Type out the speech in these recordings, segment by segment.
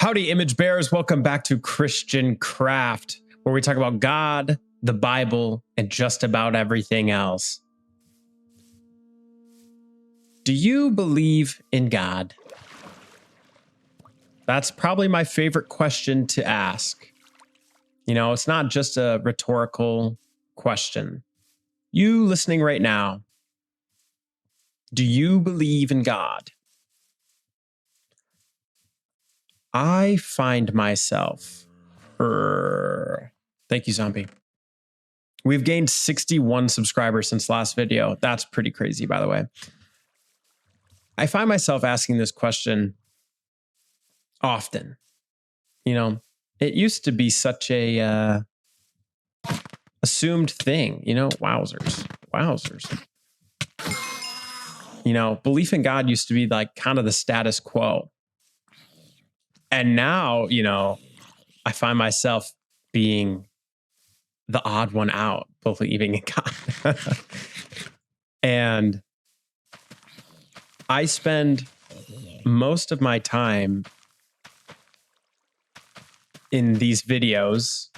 Howdy, image bearers. Welcome back to Christian Craft, where we talk about God, the Bible, and just about everything else. Do you believe in God? That's probably my favorite question to ask. You know, it's not just a rhetorical question. You listening right now, do you believe in God? I find myself, thank you, Zombie. We've gained 61 subscribers since last video. That's pretty crazy, by the way. I find myself asking this question often. You know, it used to be such a assumed thing, you know, wowzers. You know, belief in God used to be like kind of the status quo. And now, you know, I find myself being the odd one out, believing in God. And I spend most of my time in these videos,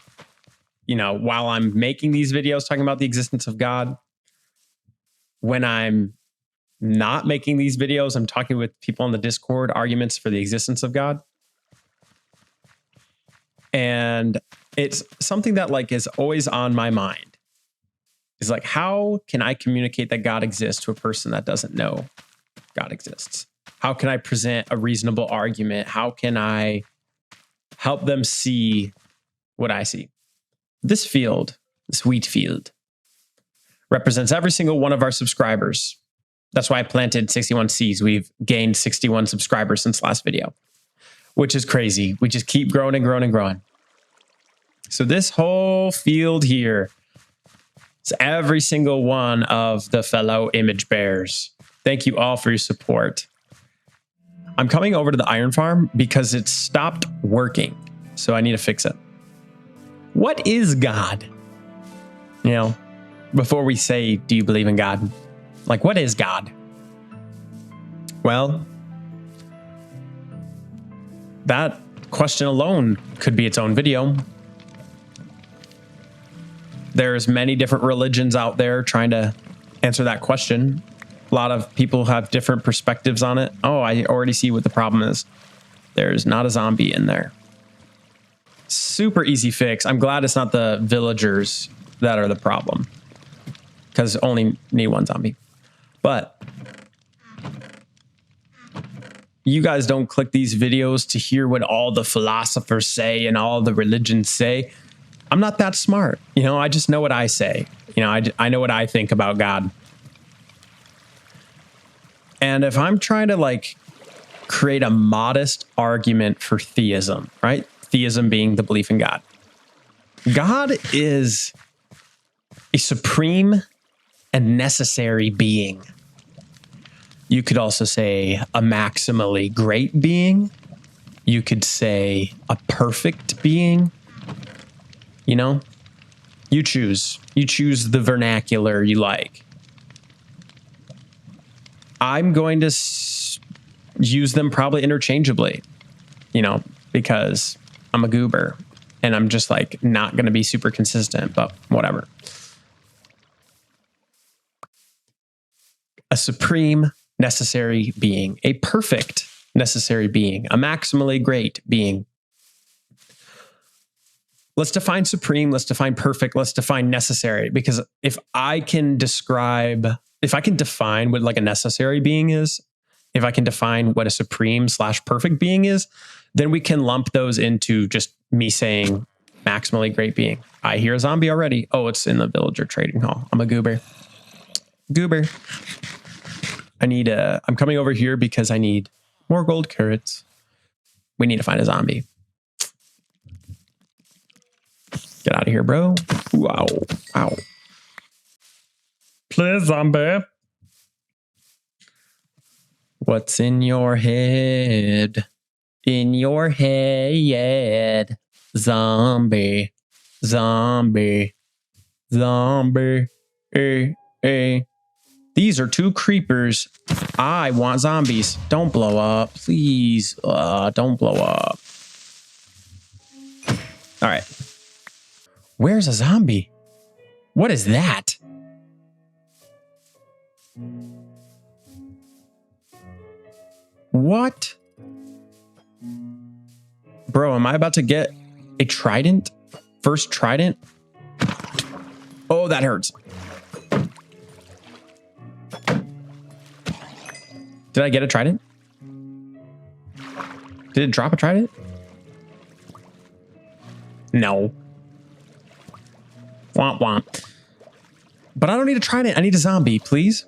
you know, while I'm making these videos talking about the existence of God. When I'm not making these videos, I'm talking with people on the Discord, arguments for the existence of God. And it's something that like is always on my mind. Is like, how can I communicate that God exists to a person that doesn't know God exists? How can I present a reasonable argument? How can I help them see what I see? This field, this wheat field, represents every single one of our subscribers. That's why I planted 61 seeds. We've gained 61 subscribers since last video, which is crazy. We just keep growing and growing and growing. So this whole field here is every single one of the fellow image bearers. Thank you all for your support. I'm coming over to the iron farm because it stopped working. So I need to fix it. What is God? You know, before we say, do you believe in God? Like, what is God? Well, that question alone could be its own video. There's many different religions out there trying to answer that question. A lot of people have different perspectives on it. Oh, I already see what the problem is. There's not a zombie in there. Super easy fix. I'm glad it's not the villagers that are the problem, because only need one zombie. But you guys don't click these videos to hear what all the philosophers say and all the religions say. I'm not that smart. You know, I just know what I say. You know, I know what I think about God. And if I'm trying to like create a modest argument for theism, right? Theism being the belief in God. God is a supreme and necessary being. You could also say a maximally great being. You could say a perfect being. You know, you choose the vernacular you like. I'm going to use them probably interchangeably, you know, because I'm a goober and I'm just like not going to be super consistent, but whatever. A supreme necessary being, a perfect necessary being, a maximally great being. Let's define supreme, let's define perfect, let's define necessary, because if I can define what like a necessary being is, if I can define what a supreme / perfect being is, then we can lump those into just me saying maximally great being. I hear a zombie already. Oh, it's in the villager trading hall. I'm a goober. I'm coming over here because I need more gold carrots. We need to find a zombie. Get out of here, bro. Wow. Ow. Please, zombie. What's in your head? In your head. Zombie. Hey. These are two creepers. I want zombies. Don't blow up. Please. Don't blow up. Where's a zombie? What is that? What? Bro, am I about to get a trident? First trident? Oh, that hurts. Did I get a trident? Did it drop a trident? No. Womp womp. But I don't need a trident. I need a zombie, please.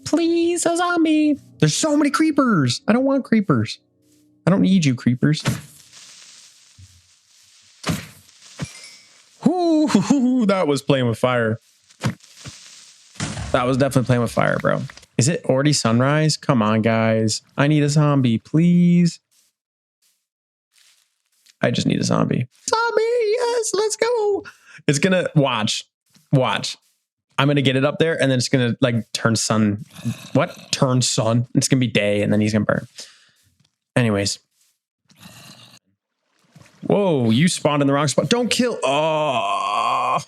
Please, a zombie. There's so many creepers. I don't want creepers. I don't need you, creepers. Ooh, that was playing with fire. That was definitely playing with fire, bro. Is it already sunrise? Come on, guys. I need a zombie, please. I just need a zombie. Zombie, yes, let's go. It's gonna, watch. I'm gonna get it up there and then it's gonna like turn sun. What? Turn sun. It's gonna be day and then he's gonna burn. Anyways. Whoa, you spawned in the wrong spot. Don't kill. Oh,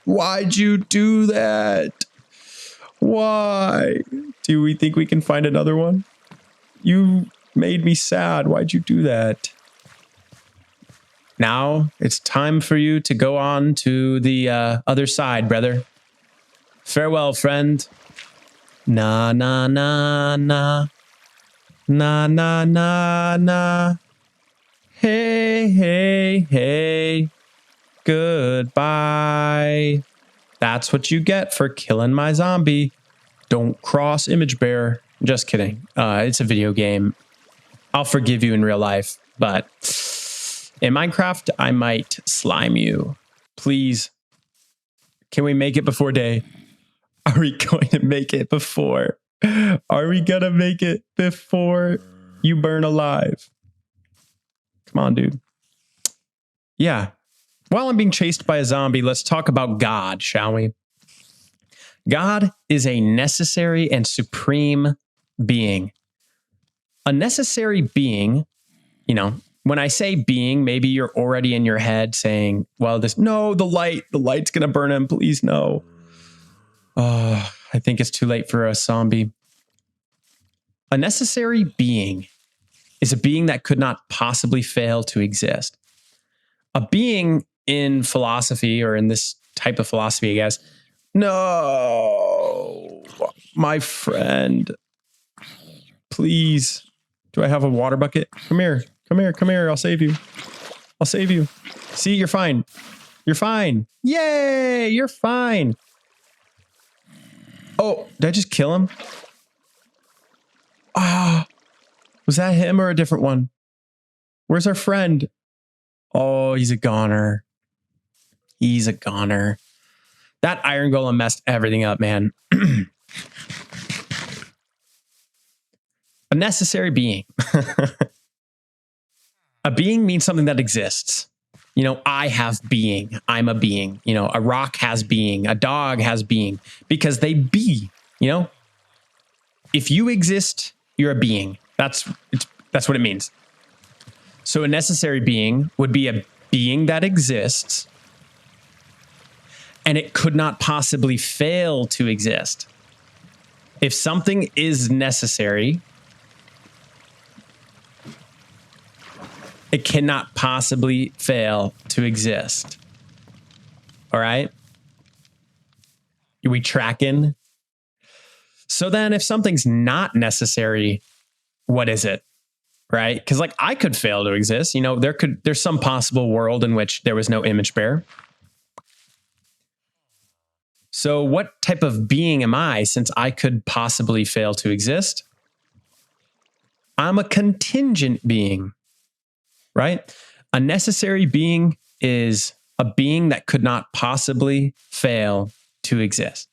why'd you do that? Why? Do we think we can find another one? You made me sad. Why'd you do that? Now it's time for you to go on to the other side, brother. Farewell, friend. Na, na, na, na. Na, na, na, na. Hey, hey, hey. Goodbye. That's what you get for killing my zombie. Don't cross image bearer. Just kidding. It's a video game. I'll forgive you in real life, but in Minecraft, I might slime you. Please. Can we make it before day? Are we going to make it before? Are we going to make it before you burn alive? Come on, dude. Yeah. While I'm being chased by a zombie, let's talk about God, shall we? God is a necessary and supreme being. A necessary being, you know, when I say being, maybe you're already in your head saying, well, no, the light's going to burn him. Please, no. Oh, I think it's too late for a zombie. A necessary being is a being that could not possibly fail to exist. A being in philosophy, or in this type of philosophy, I guess. No, my friend. Please. Do I have a water bucket? Come here. Come here. Come here. I'll save you. I'll save you. See, you're fine. You're fine. Yay, you're fine. Oh, did I just kill him? Ah, was that him or a different one? Where's our friend? Oh, he's a goner. He's a goner. That iron golem messed everything up, man. A necessary being. A being means something that exists. You know, I have being. I'm a being. You know, a rock has being. A dog has being. Because they be, you know? If you exist, you're a being. That's what it means. So a necessary being would be a being that exists and it could not possibly fail to exist. If something is necessary, it cannot possibly fail to exist. All right? Are we tracking? So then if something's not necessary, what is it? Right? Because like I could fail to exist. You know, there's some possible world in which there was no image bearer. So what type of being am I since I could possibly fail to exist? I'm a contingent being, right? A necessary being is a being that could not possibly fail to exist.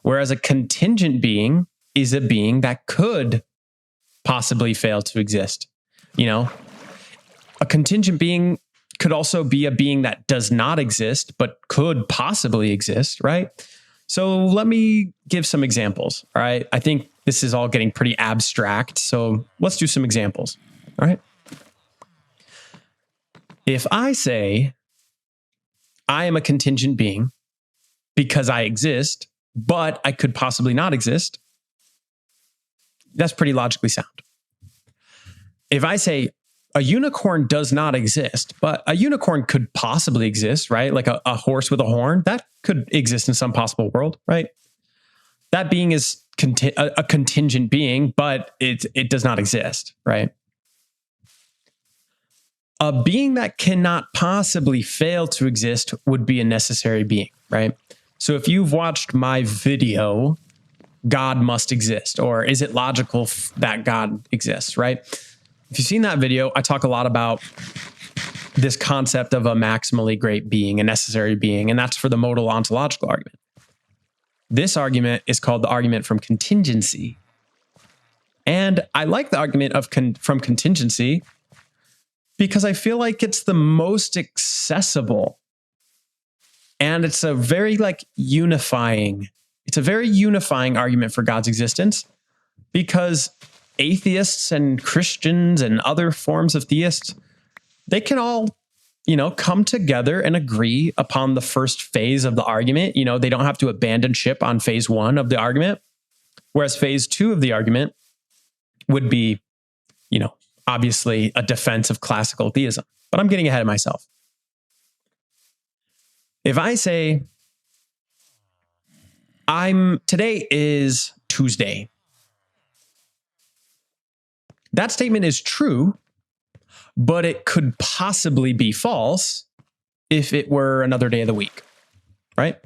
Whereas a contingent being is a being that could possibly fail to exist. You know, a contingent being could also be a being that does not exist, but could possibly exist, right? So let me give some examples, all right? I think this is all getting pretty abstract, so let's do some examples, all right? If I say I am a contingent being because I exist, but I could possibly not exist, that's pretty logically sound. If I say a unicorn does not exist, but a unicorn could possibly exist, right? Like a horse with a horn, that could exist in some possible world, right? That being is a contingent being, but it does not exist, right? A being that cannot possibly fail to exist would be a necessary being, right? So if you've watched my video, God must exist, or is it logical that God exists, right? If you've seen that video, I talk a lot about this concept of a maximally great being, a necessary being, and that's for the modal ontological argument. This argument is called the argument from contingency. And I like the argument of from contingency because I feel like it's the most accessible. And it's a very unifying argument for God's existence, because atheists and Christians and other forms of theists, they can all, come together and agree upon the first phase of the argument. They don't have to abandon ship on phase 1 of the argument, whereas phase 2 of the argument would be, obviously a defense of classical theism. But I'm getting ahead of myself. If I say, today is Tuesday, that statement is true, but it could possibly be false if it were another day of the week, right?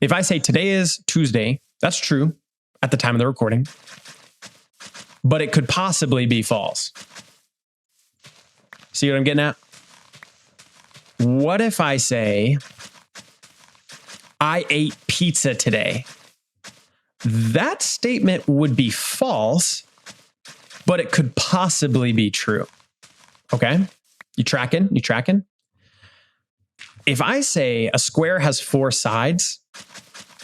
If I say today is Tuesday, that's true at the time of the recording, but it could possibly be false. See what I'm getting at? What if I say, I ate pizza today? That statement would be false, but it could possibly be true. Okay? You tracking? If I say a square has 4 sides,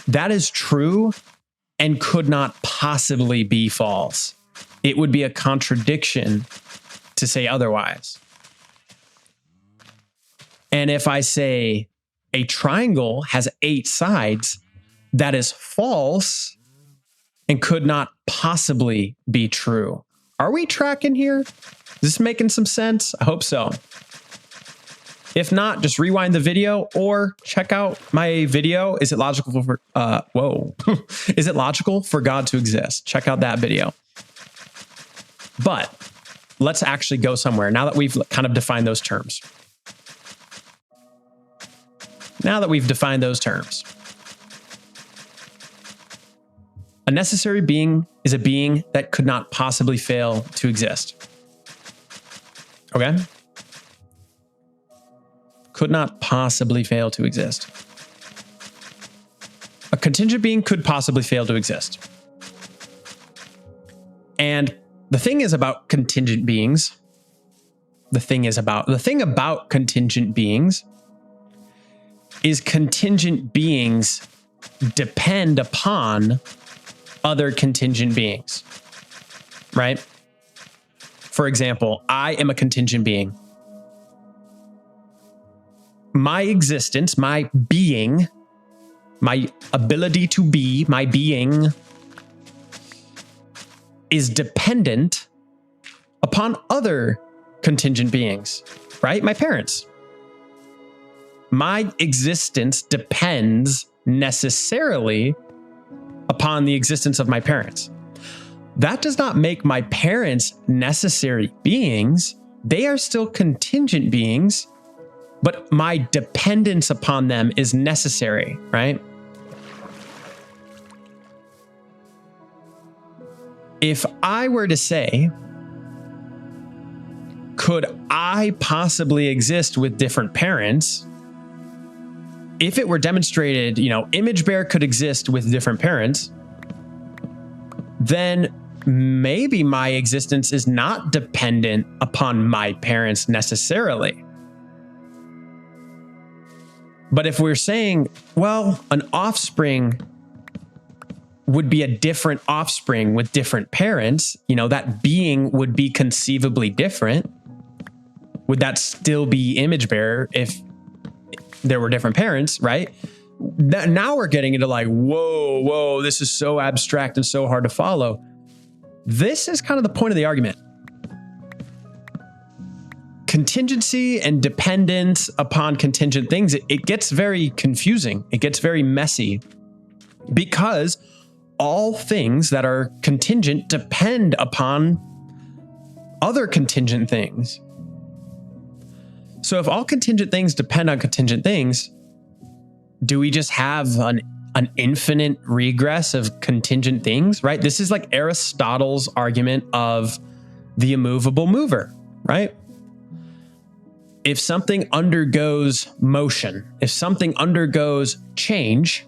that is true and could not possibly be false. It would be a contradiction to say otherwise. And if I say a triangle has 8 sides, that is false and could not possibly be true. Are we tracking here? Is this making some sense? I hope so. If not, just rewind the video or check out my video. Is it logical for Is it logical for God to exist? Check out that video. But let's actually go somewhere now that we've kind of defined those terms. A necessary being is a being that could not possibly fail to exist. Okay? Could not possibly fail to exist. A contingent being could possibly fail to exist. And the thing about contingent beings is contingent beings depend upon other contingent beings, right? For example, I am a contingent being. My existence, my being, my ability to be, my being is dependent upon other contingent beings, right? My parents. My existence depends necessarily upon the existence of my parents. That does not make my parents necessary beings. They are still contingent beings, but my dependence upon them is necessary, right? If I were to say, could I possibly exist with different parents? If it were demonstrated, Image Bear could exist with different parents, then maybe my existence is not dependent upon my parents necessarily. But if we're saying, well, an offspring would be a different offspring with different parents, that being would be conceivably different, Would that still be image bearer if there were different parents, right? Now we're getting into like, whoa, this is so abstract and so hard to follow. This is kind of the point of the argument. Contingency and dependence upon contingent things, it gets very confusing. It gets very messy because all things that are contingent depend upon other contingent things. So if all contingent things depend on contingent things, do we just have an infinite regress of contingent things, right? This is like Aristotle's argument of the immovable mover, right? If something undergoes motion, if something undergoes change,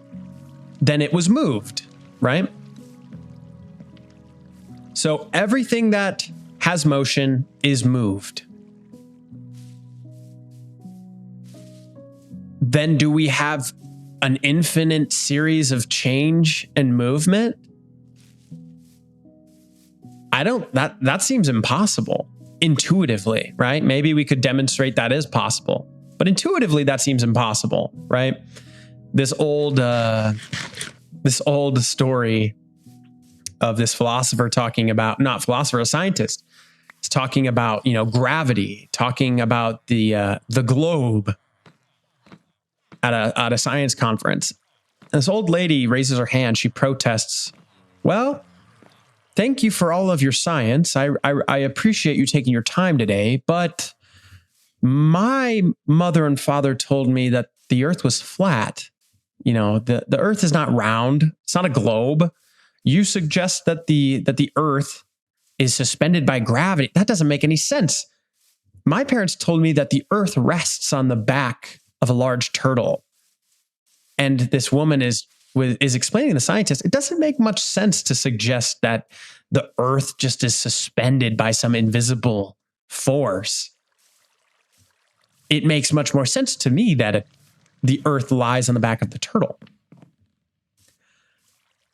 then it was moved, right? So everything that has motion is moved. Then do we have an infinite series of change and movement? That seems impossible intuitively, right? Maybe we could demonstrate that is possible, but intuitively that seems impossible, right? This old story of this philosopher talking about, not philosopher, a scientist, is talking about, gravity, talking about the globe at a science conference. And this old lady raises her hand. She protests, "Well, thank you for all of your science. I appreciate you taking your time today, but my mother and father told me that the earth was flat. The earth is not round. It's not a globe. You suggest that the earth is suspended by gravity. That doesn't make any sense. My parents told me that the earth rests on the back of a large turtle." And this woman is explaining to the scientist, it doesn't make much sense to suggest that the earth just is suspended by some invisible force. It makes much more sense to me that the earth lies on the back of the turtle.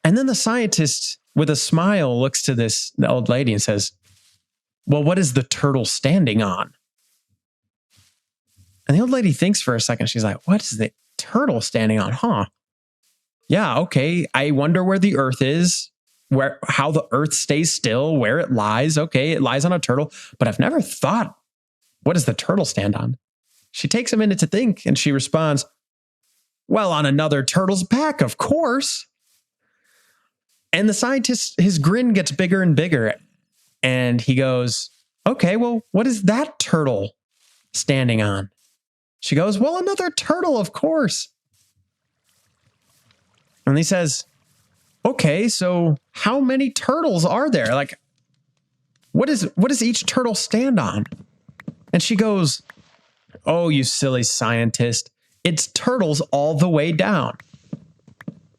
And then the scientist, with a smile, looks to the old lady and says, "Well, what is the turtle standing on?" And the old lady thinks for a second. She's like, "What is the turtle standing on? Huh? Yeah, okay. I wonder where the earth is, how the earth stays still, where it lies. Okay, it lies on a turtle, but I've never thought, what does the turtle stand on?" She takes a minute to think and she responds, "Well, on another turtle's back, of course." And the scientist, his grin gets bigger and bigger. And he goes, "Okay, well, what is that turtle standing on?" She goes, "Well, another turtle, of course." And he says, "Okay, so how many turtles are there? Like, what does each turtle stand on?" And she goes, "Oh, you silly scientist. It's turtles all the way down."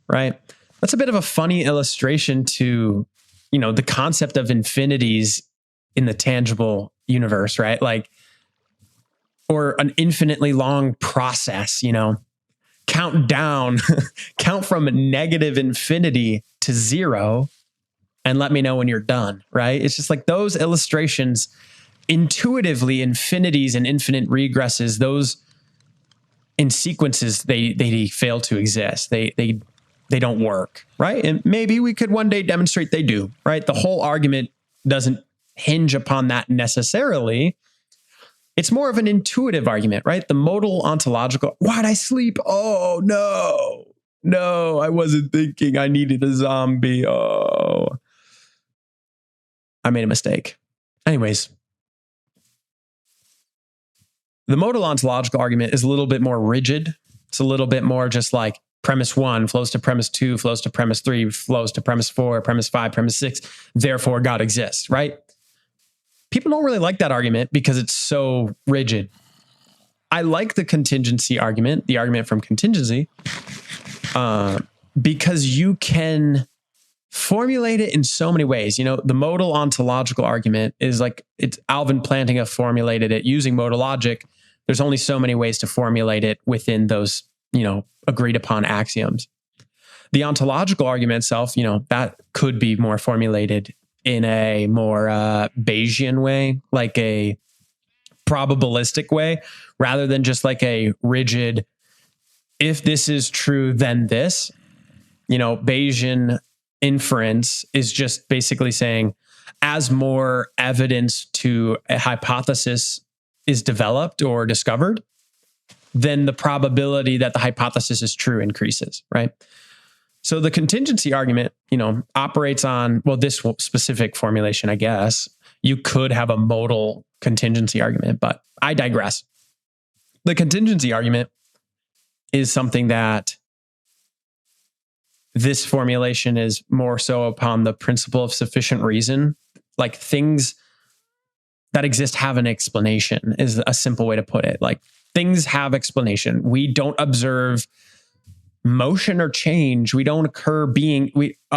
Right? That's a bit of a funny illustration to, the concept of infinities in the tangible universe, right? Like, or an infinitely long process, count down, count from negative infinity to zero and let me know when you're done, right? It's just like those illustrations, intuitively, infinities and infinite regresses, those in sequences, they fail to exist. They don't work, right? And maybe we could one day demonstrate they do, right? The whole argument doesn't hinge upon that necessarily. It's more of an intuitive argument, right? The modal ontological, why'd I sleep? Oh, no, I wasn't thinking I needed a zombie. Oh, I made a mistake. Anyways, the modal ontological argument is a little bit more rigid. It's a little bit more just like premise 1 flows to premise 2, flows to premise 3, flows to premise 4, premise 5, premise 6. Therefore, God exists, right? People don't really like that argument because it's so rigid. I like the contingency argument, the argument from Contingency, because you can formulate it in so many ways. The modal ontological argument is like, it's Alvin Plantinga formulated it using modal logic. There's only so many ways to formulate it within those, agreed upon axioms. The ontological argument itself, that could be more formulated in a more Bayesian way, like a probabilistic way rather than just like a rigid, if this is true, then this. Bayesian inference is just basically saying, as more evidence to a hypothesis is developed or discovered, then the probability that the hypothesis is true increases, right? So the contingency argument, operates on, this specific formulation, I guess. You could have a modal contingency argument, but I digress. The contingency argument is something that this formulation is more so upon the principle of sufficient reason. Like things that exist have an explanation is a simple way to put it. Like things have explanation. We don't observe motion or change. We don't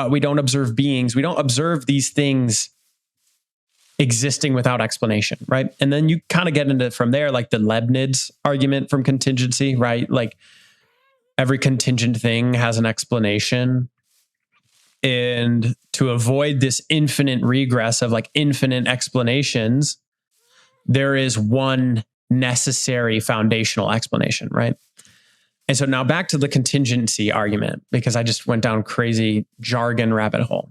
we don't observe beings. We don't observe these things existing without explanation, right? And then you kind of get into from there, like the Leibniz argument from contingency, right? Like every contingent thing has an explanation. And to avoid this infinite regress of like infinite explanations, there is one necessary foundational explanation, right? And so now back to the contingency argument, because I just went down crazy jargon rabbit hole.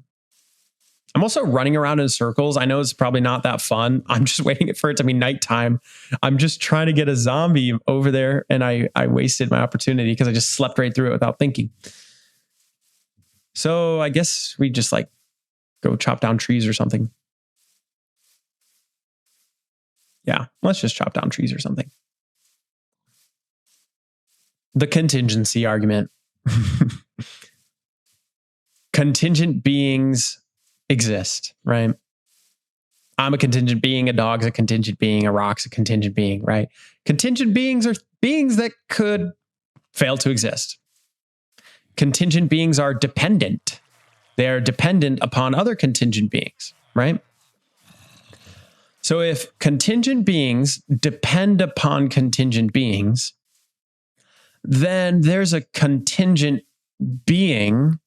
I'm also running around in circles. I know it's probably not that fun. I'm just waiting for it to be nighttime. I'm just trying to get a zombie over there, and I wasted my opportunity because I just slept right through it without thinking. So I guess we just like go chop down trees or something. Yeah, let's just chop down trees or something. The contingency argument. Contingent beings exist, right? I'm a contingent being, a dog's a contingent being, a rock's a contingent being, right? Contingent beings are beings that could fail to exist. Contingent beings are dependent. They are dependent upon other contingent beings, right? So if contingent beings depend upon contingent beings, then there's a contingent being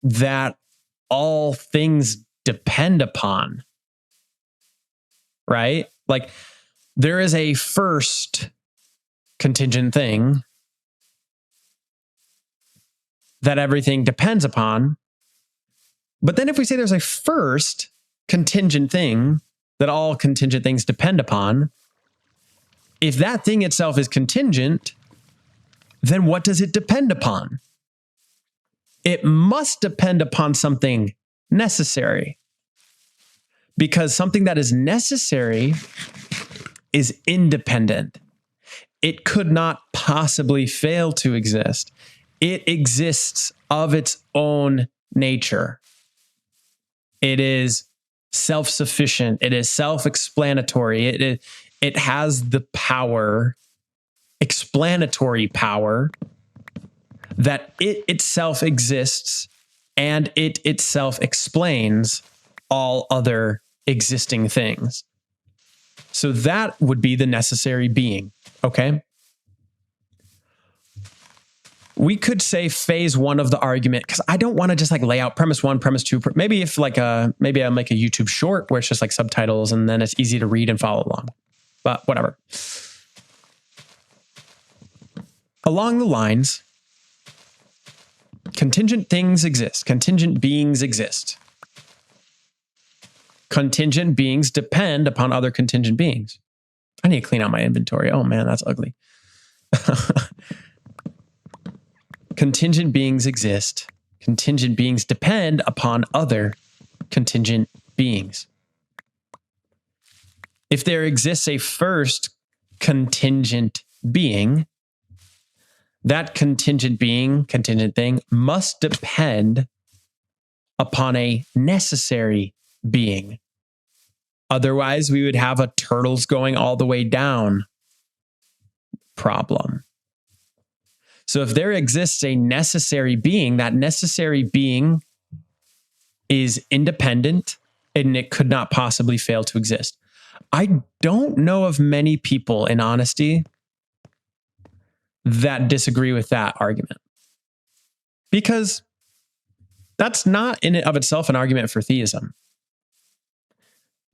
that all things depend upon, right? Like there is a first contingent thing that everything depends upon. But then if we say there's a first contingent thing that all contingent things depend upon, if that thing itself is contingent, then what does it depend upon? It must depend upon something necessary, because something that is necessary is independent. It could not possibly fail to exist. It exists of its own nature. It is self-sufficient. It is self-explanatory. It has the power, explanatory power, that it itself exists and it itself explains all other existing things. So that would be the necessary being, okay? We could say phase one of the argument, because I don't want to just like lay out premise one, premise two. Maybe if like maybe I'll make a YouTube short where it's just like subtitles and then it's easy to read and follow along. But whatever. Along the lines, contingent things exist. Contingent beings exist. Contingent beings depend upon other contingent beings. I need to clean out my inventory. Oh man, that's ugly. Contingent beings exist. Contingent beings depend upon other contingent beings. If there exists a first contingent being, that contingent being, contingent thing, must depend upon a necessary being. Otherwise, we would have a turtles going all the way down problem. So if there exists a necessary being, that necessary being is independent and it could not possibly fail to exist. I don't know of many people, in honesty, that disagree with that argument, because that's not in and of itself an argument for theism.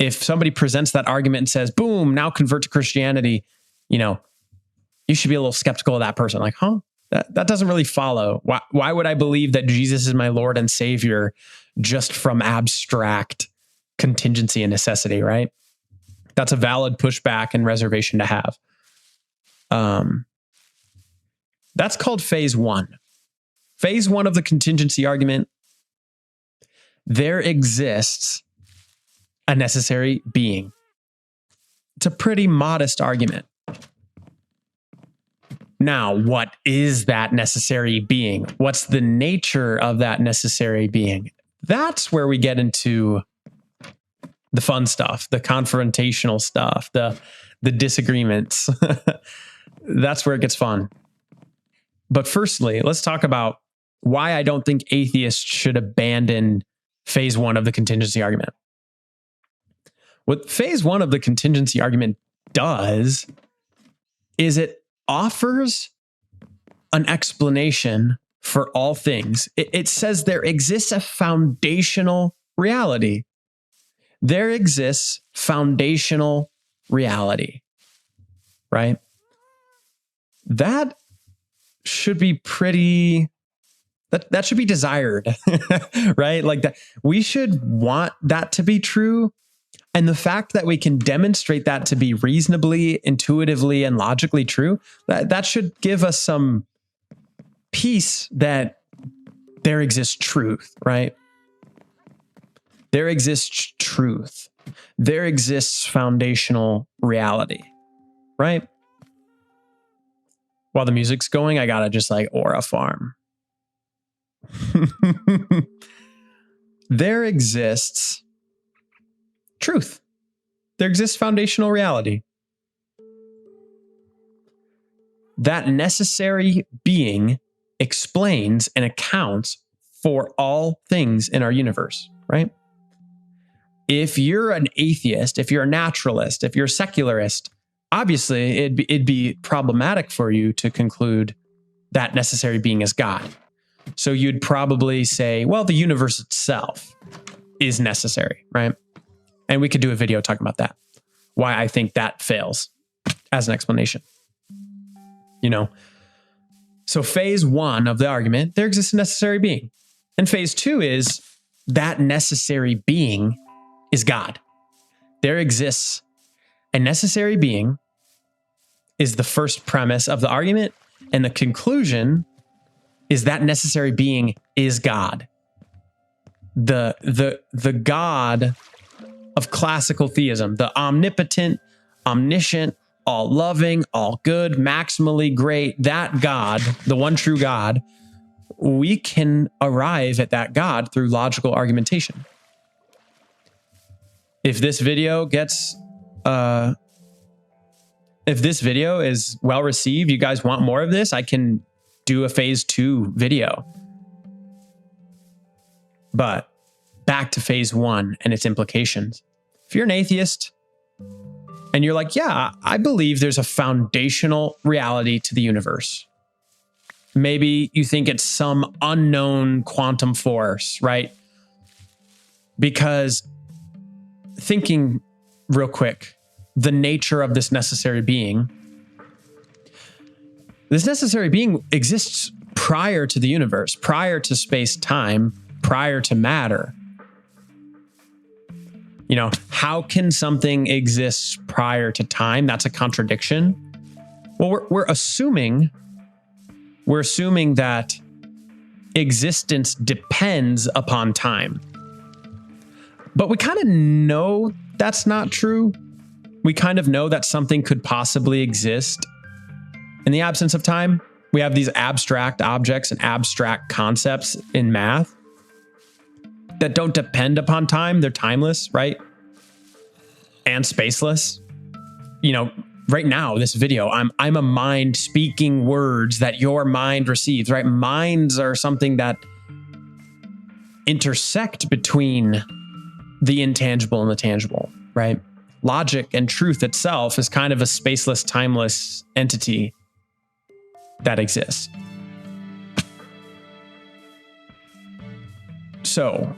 if somebody presents that argument and says, boom, now convert to Christianity, you should be a little skeptical of that person. Like, huh? That doesn't really follow. Why would I believe that Jesus is my Lord and Savior just from abstract contingency and necessity, right? That's a valid pushback and reservation to have. That's called phase one. Phase one of the contingency argument. There exists a necessary being. It's a pretty modest argument. Now, what is that necessary being? What's the nature of that necessary being? That's where we get into the fun stuff, the confrontational stuff, the disagreements. That's where it gets fun. But firstly, let's talk about why I don't think atheists should abandon phase one of the contingency argument. What phase one of the contingency argument does is it offers an explanation for all things. It says there exists a foundational reality. There exists foundational reality, right? That should be that should be desired, right? Like that, we should want that to be true. And the fact that we can demonstrate that to be reasonably, intuitively, and logically true, that should give us some peace that there exists truth, right? There exists truth. There exists foundational reality, right? While the music's going, I gotta just like aura farm. There exists truth. There exists foundational reality. That necessary being explains and accounts for all things in our universe, right? If you're an atheist, if you're a naturalist, if you're a secularist, obviously it'd be problematic for you to conclude that necessary being is God. So you'd probably say, well, the universe itself is necessary, right? And we could do a video talking about that. Why I think that fails as an explanation. So phase one of the argument, there exists a necessary being. And phase two is that necessary being is God. There exists a necessary being is the first premise of the argument. And the conclusion is that necessary being is God. The God of classical theism, the omnipotent, omniscient, all-loving, all-good, maximally great, that God, the one true God, we can arrive at that God through logical argumentation. If this video is well received, you guys want more of this, I can do a phase two video. But back to phase one and its implications. If you're an atheist and you're like, yeah, I believe there's a foundational reality to the universe. Maybe you think it's some unknown quantum force, right? Because thinking real quick, the nature of this necessary being exists prior to the universe, prior to space-time, prior to matter. How can something exist prior to time? That's a contradiction. Well, we're assuming that existence depends upon time. But we kind of know that's not true. We kind of know that something could possibly exist in the absence of time. We have these abstract objects and abstract concepts in math that don't depend upon time. They're timeless, right? And spaceless. Right now, this video, I'm a mind speaking words that your mind receives, right? Minds are something that intersect between the intangible and the tangible, right? Logic and truth itself is kind of a spaceless, timeless entity that exists. So,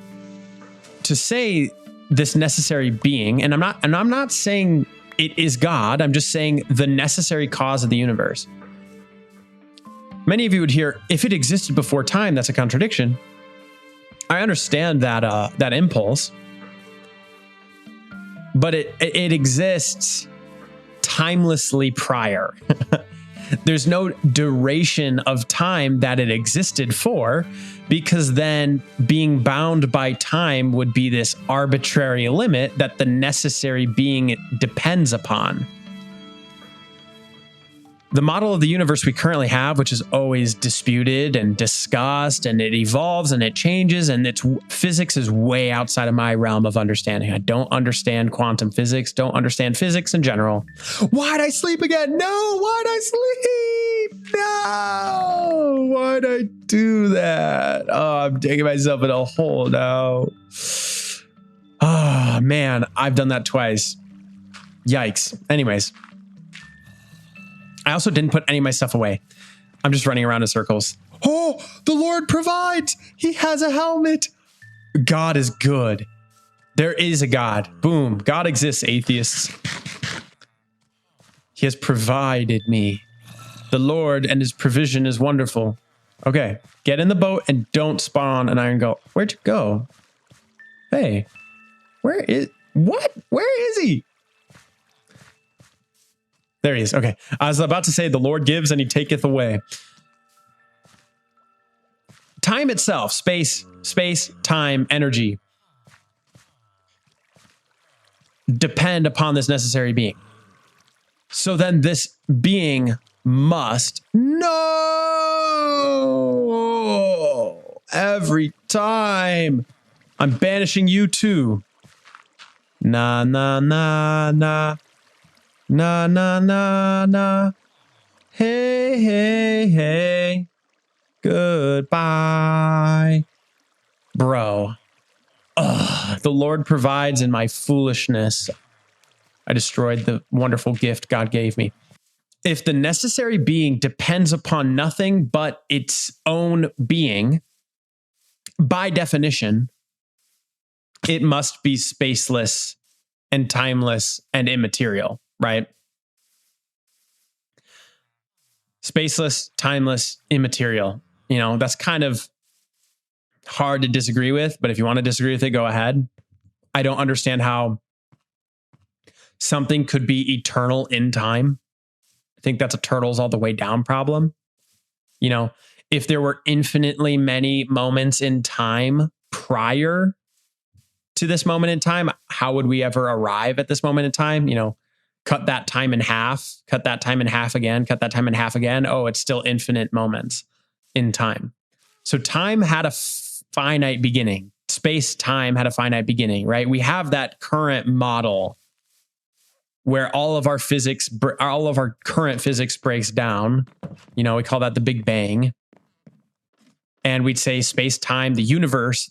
to say this necessary being, and I'm not saying it is God, I'm just saying the necessary cause of the universe. Many of you would hear, if it existed before time, that's a contradiction. I understand that impulse, but it exists timelessly prior. There's no duration of time that it existed for, because then being bound by time would be this arbitrary limit that the necessary being depends upon. The model of the universe we currently have, which is always disputed and discussed, and it evolves and it changes, and its physics is way outside of my realm of understanding. I don't understand quantum physics, don't understand physics in general. Why'd I sleep again? No, why'd I sleep? No, why'd I do that? Oh, I'm digging myself in a hole now. Oh, man, I've done that twice. Yikes. Anyways. I also didn't put any of my stuff away. I'm just running around in circles. Oh, the Lord provides. He has a helmet. God is good. There is a God. Boom. God exists, atheists. He has provided me. The Lord and his provision is wonderful. Okay, get in the boat and don't spawn an iron goat. Where'd you go? Hey, where is he? There he is. Okay. I was about to say the Lord gives and he taketh away. Time itself, space, time, energy, depend upon this necessary being. So then this being must no every time. I'm banishing you too. Nah, nah, nah, nah. Na, na, na, na. Hey, hey, hey. Goodbye. Bro. Ugh, the Lord provides in my foolishness. I destroyed the wonderful gift God gave me. If the necessary being depends upon nothing but its own being, by definition, it must be spaceless and timeless and immaterial. Right? Spaceless, timeless, immaterial. You know, that's kind of hard to disagree with, but if you want to disagree with it, go ahead. I don't understand how something could be eternal in time. I think that's a turtles all the way down problem. You know, if there were infinitely many moments in time prior to this moment in time, how would we ever arrive at this moment in time? You know, cut that time in half, cut that time in half again, cut that time in half again. Oh, it's still infinite moments in time. So time had a finite beginning. Space-time had a finite beginning, right? We have that current model where all of our current physics breaks down. You know, we call that the Big Bang. And we'd say space-time, the universe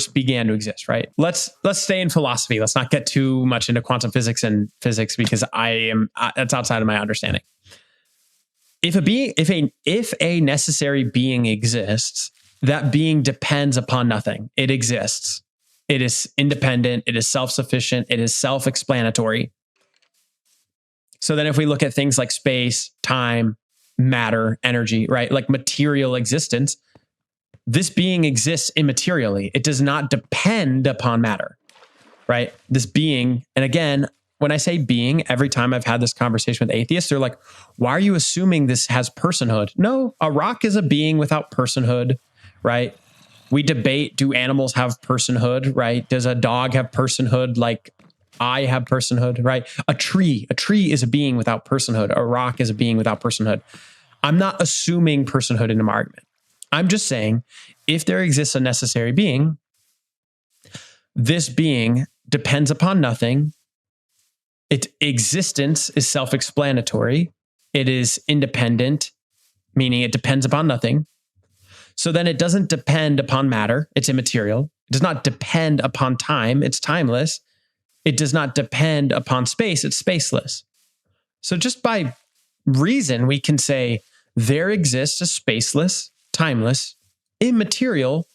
began to exist, right? Let's stay in philosophy. Let's not get too much into quantum physics and physics because that's outside of my understanding. If a necessary being exists, that being depends upon nothing. It exists. It is independent. It is self-sufficient. It is self-explanatory. So then if we look at things like space, time, matter, energy, right? Like material existence, this being exists immaterially. It does not depend upon matter, right? This being, and again, when I say being, every time I've had this conversation with atheists, they're like, why are you assuming this has personhood? No, a rock is a being without personhood, right? We debate, do animals have personhood, right? Does a dog have personhood like I have personhood, right? A tree is a being without personhood. A rock is a being without personhood. I'm not assuming personhood in my argument. I'm just saying, if there exists a necessary being, this being depends upon nothing. Its existence is self-explanatory. It is independent, meaning it depends upon nothing. So then it doesn't depend upon matter. It's immaterial. It does not depend upon time. It's timeless. It does not depend upon space. It's spaceless. So just by reason, we can say there exists a spaceless, timeless, immaterial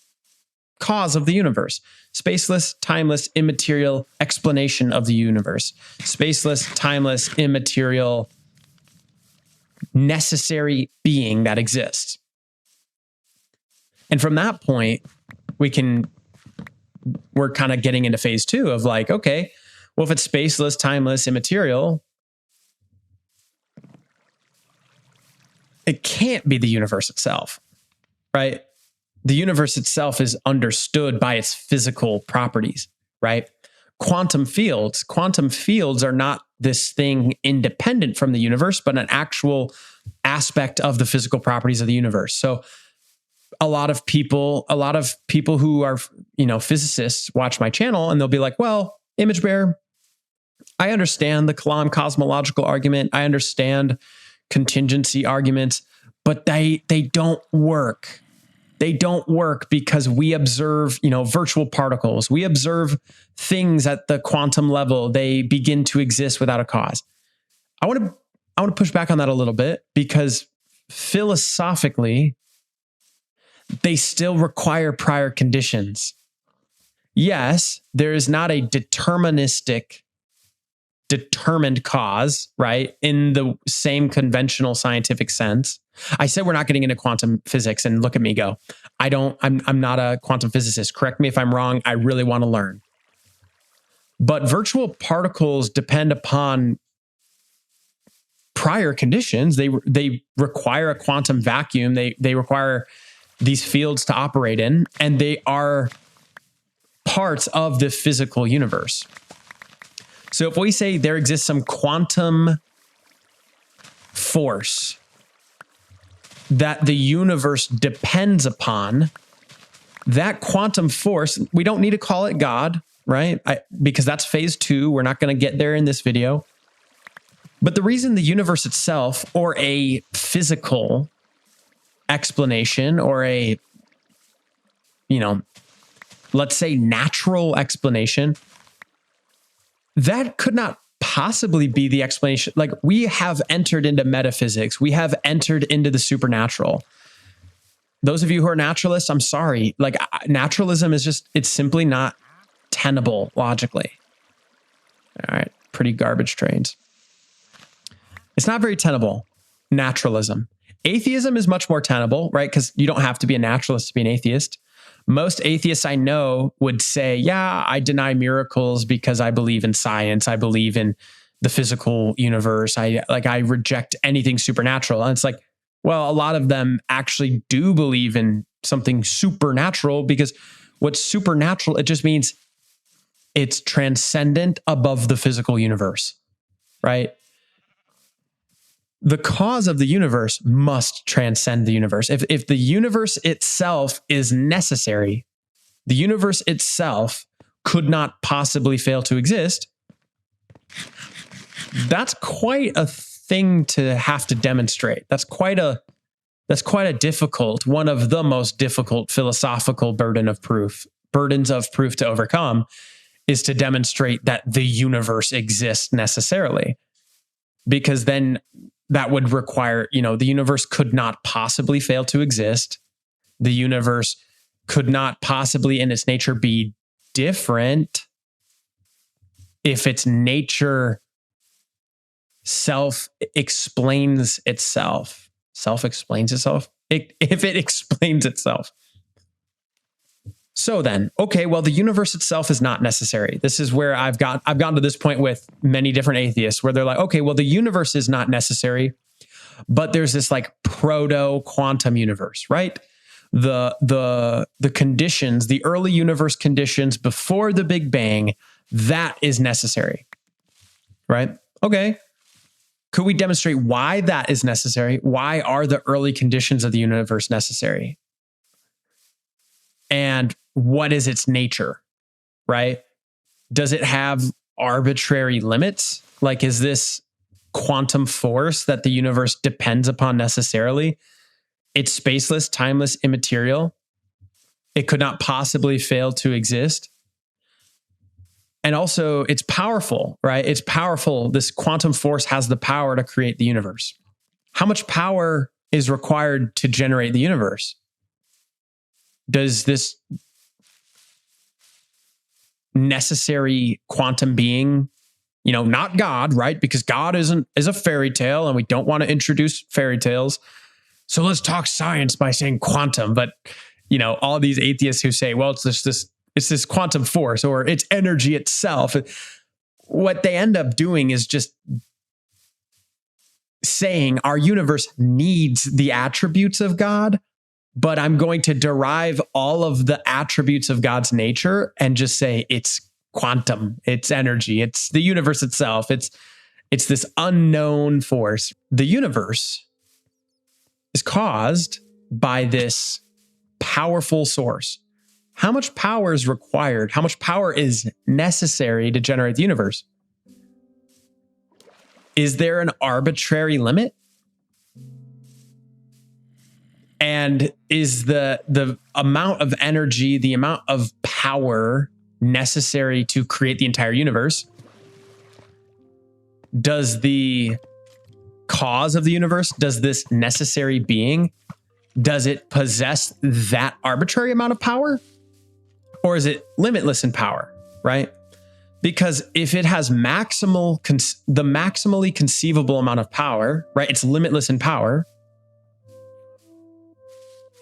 cause of the universe. Spaceless, timeless, immaterial explanation of the universe. Spaceless, timeless, immaterial, necessary being that exists. And from that point, we're kind of getting into phase two of like, okay, well, if it's spaceless, timeless, immaterial, it can't be the universe itself, right? The universe itself is understood by its physical properties, right? Quantum fields are not this thing independent from the universe, but an actual aspect of the physical properties of the universe. So a lot of people who are, physicists watch my channel and they'll be like, well, Image Bearer, I understand the Kalam cosmological argument. I understand contingency arguments, but they don't work. They don't work because we observe, virtual particles. We observe things at the quantum level. They begin to exist without a cause. I want to push back on that a little bit because philosophically, they still require prior conditions. Yes, there is not a determined cause, right? In the same conventional scientific sense. I said we're not getting into quantum physics, and look at me go. I'm not a quantum physicist. Correct me if I'm wrong. I really want to learn. But virtual particles depend upon prior conditions. They require a quantum vacuum. They require these fields to operate in, and they are parts of the physical universe. So if we say there exists some quantum force that the universe depends upon, that quantum force, we don't need to call it God, right? Because that's phase two. We're not going to get there in this video. But the reason the universe itself, or a physical explanation, or a, let's say natural explanation, that could not possibly be the explanation. Like, we have entered into metaphysics. We have entered into the supernatural. Those of you who are naturalists, I'm sorry. Like, naturalism is it's simply not tenable logically. All right. Pretty garbage trains. It's not very tenable, naturalism. Atheism is much more tenable, right? Because you don't have to be a naturalist to be an atheist. Most atheists I know would say, yeah, I deny miracles because I believe in science. I believe in the physical universe. I reject anything supernatural. And it's like, well, a lot of them actually do believe in something supernatural, because what's supernatural, it just means it's transcendent above the physical universe, right? The cause of the universe must transcend the universe. If the universe itself is necessary, the universe itself could not possibly fail to exist. That's quite a thing to have to demonstrate. That's quite a difficult, one of the most difficult philosophical burdens of proof to overcome, is to demonstrate that the universe exists necessarily. Because then that would require, the universe could not possibly fail to exist. The universe could not possibly in its nature be different if its nature self-explains itself. Self-explains itself? If it explains itself. So then, okay, well, the universe itself is not necessary. This is where I've gotten to this point with many different atheists where they're like, okay, well, the universe is not necessary, but there's this like proto-quantum universe, right? The conditions, the early universe conditions before the Big Bang, that is necessary, right? Okay. Could we demonstrate why that is necessary? Why are the early conditions of the universe necessary? And what is its nature, right? Does it have arbitrary limits? Like, is this quantum force that the universe depends upon necessarily? It's spaceless, timeless, immaterial. It could not possibly fail to exist. And also, it's powerful, right? It's powerful. This quantum force has the power to create the universe. How much power is required to generate the universe? Does this necessary quantum being, not God, right? Because God is a fairy tale and we don't want to introduce fairy tales. So let's talk science by saying quantum. But, all these atheists who say, well, it's this quantum force or it's energy itself. What they end up doing is just saying our universe needs the attributes of God, but I'm going to derive all of the attributes of God's nature and just say it's quantum, it's energy, it's the universe itself. It's this unknown force. The universe is caused by this powerful source. How much power is required? How much power is necessary to generate the universe? Is there an arbitrary limit? And is the amount of energy, the amount of power necessary to create the entire universe, does the cause of the universe, does this necessary being, does it possess that arbitrary amount of power? Or is it limitless in power, right? Because if it has the maximally conceivable amount of power, right? It's limitless in power.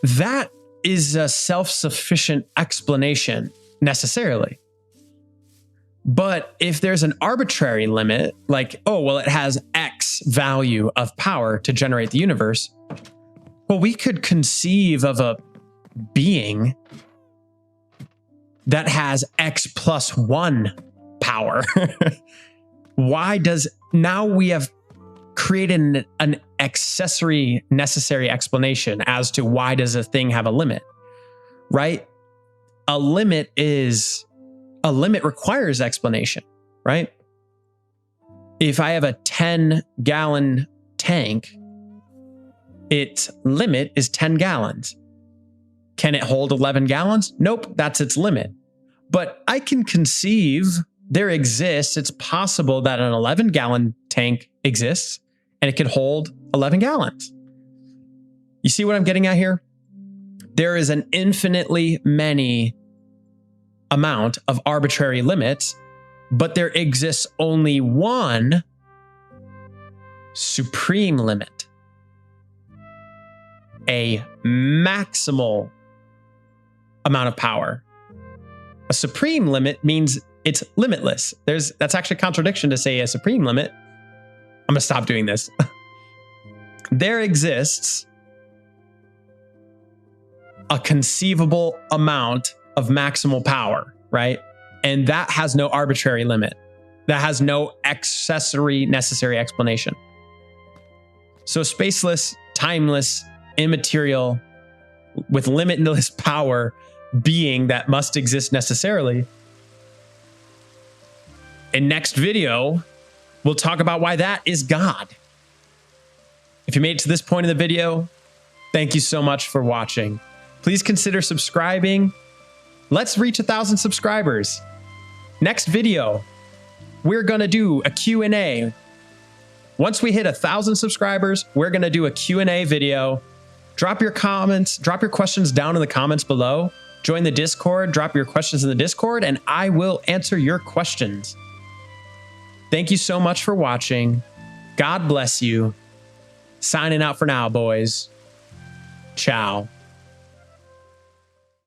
That is a self-sufficient explanation necessarily. But if there's an arbitrary limit, like, oh, well, it has X value of power to generate the universe. Well, we could conceive of a being that has X plus 1 power. Now we have created an accessory necessary explanation as to why does a thing have a limit, right? A limit requires explanation, right? If I have a 10-gallon tank, its limit is 10 gallons. Can it hold 11 gallons? Nope, that's its limit. But I can conceive it's possible that an 11-gallon tank exists and it could hold 11 gallons. You see what I'm getting at here? There is an infinitely many amount of arbitrary limits, but there exists only one supreme limit, a maximal amount of power. A supreme limit means it's limitless. That's actually a contradiction to say a supreme limit. I'm going to stop doing this. There exists a conceivable amount of maximal power, right? And that has no arbitrary limit. That has no accessory necessary explanation. So spaceless, timeless, immaterial, with limitless power being that must exist necessarily. In next video, we'll talk about why that is God. If you made it to this point in the video, thank you so much for watching. Please consider subscribing. Let's reach 1,000 subscribers. Next video, we're going to do a Q&A. Once we hit 1,000 subscribers, we're going to do a Q&A video. Drop your comments, drop your questions down in the comments below. Join the Discord, drop your questions in the Discord, and I will answer your questions. Thank you so much for watching. God bless you. Signing out for now, boys. Ciao.